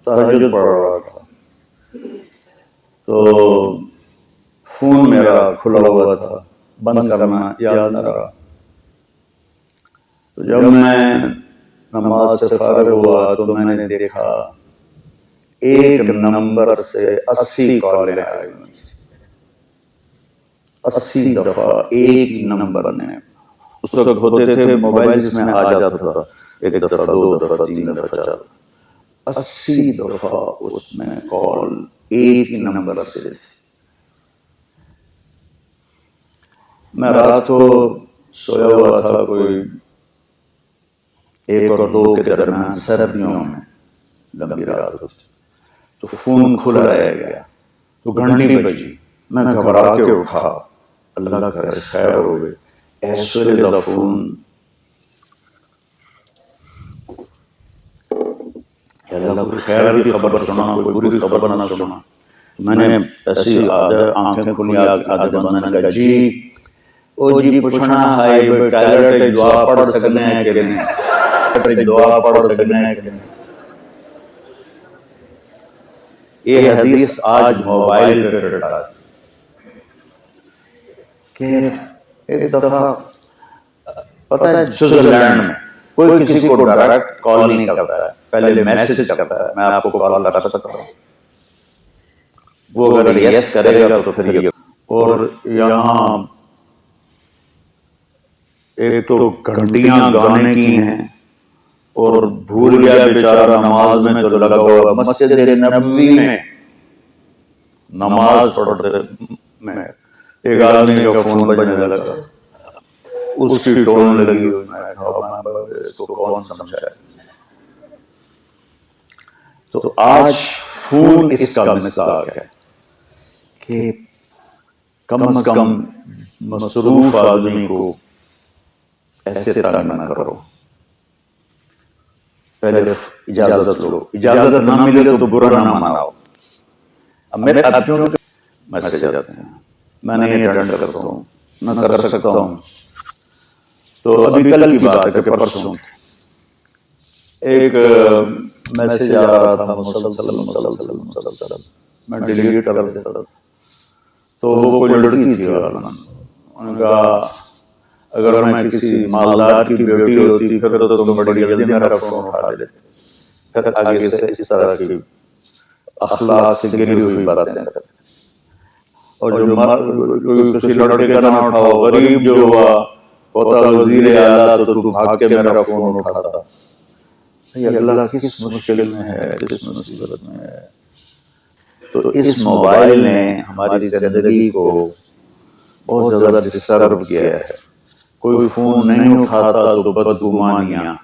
तहज्जुद पढ़ रहा था तो फ़ोन मेरा खुला हुआ था, बंद करना याद न रहा। तो जब मैं नमाज से फारिग हुआ तो मैंने देखा एक नंबर से 80 कॉलें आई, 80 दफा एक ही नंबर ने। उस वक्त होते थे मोबाइल में आ जाता था, एक दफा, दो दफा, तीन दफा, चार, 80 दफा उसमें कॉल एक ही नंबर से थी। मैं रात को सोया हुआ था, कोई 1 और 2 के दरमियान, सर्दियों में लंबी रात होती, तो फोन खुला रह गया, तो घंटी बजी। मैं घबरा के उठा, अल्लाह करे खैर हो गई। ऐसे दा फोन, अल्लाह को खैर की खबर सुना, कोई बुरी खबर ना सुना। मैंने ऐसी आंखें खुली, आधे बंद, मैंने कहा जी ओ जी पुछना है भाई टॉयलेट दुआ पढ़ सकने हैं कि नहीं, दुआ पढ़ सकने हैं कि नहीं। ये हदीस आज मोबाइल पे फिट आ कि एक दफा, पता है स्विट्जरलैंड में कोई किसी को डायरेक्ट कॉल नहीं करता है, पहले मैसेज करता है, मैं आपको कॉल कर सकता हूँ। वो अगर यस करेगा तो फिर ये। और यहाँ एक तो घंटियां गाने की हैं, और भूल गया बेचारा नमाज में तो लगा हुआ। मस्जिद नबवी में नमाज पढ़ते में एक आदमी का फोन बजने लगा, उसकी टोन लगी हुई, मैं इसको कौन समझाए। तो आज फोन इसका मिसाल है कि कम से कम मसरूफ आदमी को ऐसे तंग ना करो। पहले इजाजत लो, इजाजत ना मिले तो बुरा ना मनाओ। अब मेरे बच्चों के मैसेज आते हैं, मैं नहीं अटेंड करता हूँ, ना कर सकता हूँ। तो अभी कल की बात है कि परसों एक मैसेज आ रहा था मुसलसल, मैं डिलीट कर देता था। तो वो कोई लड़की थी, उन्होंने कहा अगर मैं किसी मालदार की बेटी होती फिर तो तुम बड़ी जल्दी मेरा फोन उठा लेते। फिर आगे से इस तरह की अखलाक से गिरी हुई बातें करते। और जो किसी लड़के का नाम उठाओ, गरीब जो हुआ होता वजीर आला, तो तू भाग के मेरा फोन उठाता। अल्लाह किस मुश्किल में है, किस मुसीबत में है। तो इस मोबाइल ने हमारी जिंदगी को बहुत ज्यादा डिस्टर्ब किया है। कोई फोन नहीं उठाता तो बदगुमानियां,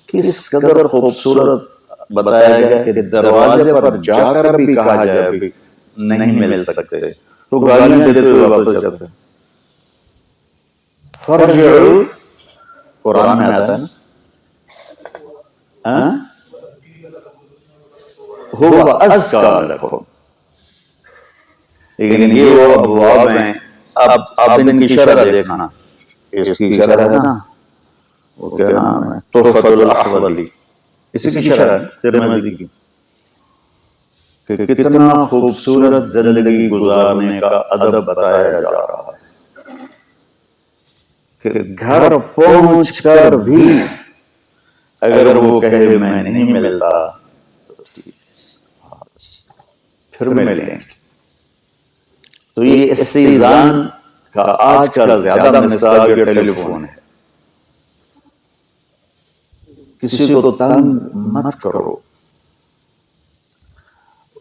किस कदर खूबसूरत बताया गया कि दरवाजे पर जाकर भी कहा जाए भी नहीं मिल सकते तो गालियां देते हुए वापस जाते। फर्जउ कुरान में आता है ना, हुवा अज़का लकुम। लेकिन ये वो अबवाब में, अब इनकी शरह देखना, इसकी शरह है ना, वो क्या नाम है, तोहफतुल अहवली, इसी की शरह है तिरमिज़ी की, कि कितना खूबसूरत जिंदगी गुजारने का अदब बताया जा रहा है कि घर पहुंचकर भी अगर वो कहे मैं नहीं मिलता तो ठीक, फिर मिलेंगे। तो ये इस्तिज़ान का आज का ज्यादा मिसाल ये टेलीफोन है। किसी को तंग मत करो।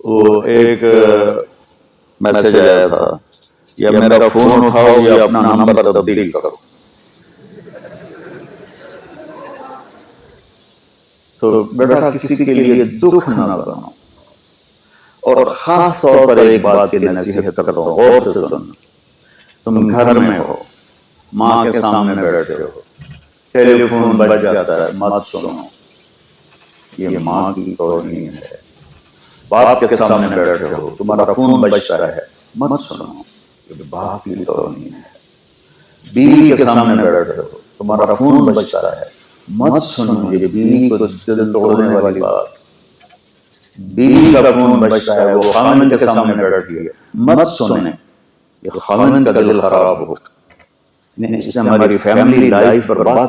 वो एक मैसेज आया था, या मेरा फोन उठाओ या अपना नंबर तब्दील करो। तो बेटा किसी के लिए दुख ना बनाओ। और खास तौर पर एक बात की नसीहत करता हूं, गौर से सुनना। तुम घर में हो, माँ के सामने बैठे हो, टेलीफोन बज जाता है, मत सुनो, ये माँ की तौहीन है। बाप के सामने बैठे हो, तुम्हारा फोन बजता है, मत सुनो, ये बाप की तौहीन है। बीवी के सामने बैठे हो, तुम्हारा फोन बजता है, मत सुनो, ये बीवी को दिल तोड़ने वाली बात। बीवी का फोन बजता है, वो खामिन के सामने बैठी है, मत सुने, ये खामिन का दिल खराब होगा, इससे हमारी फैमिली लाइफ बर्बाद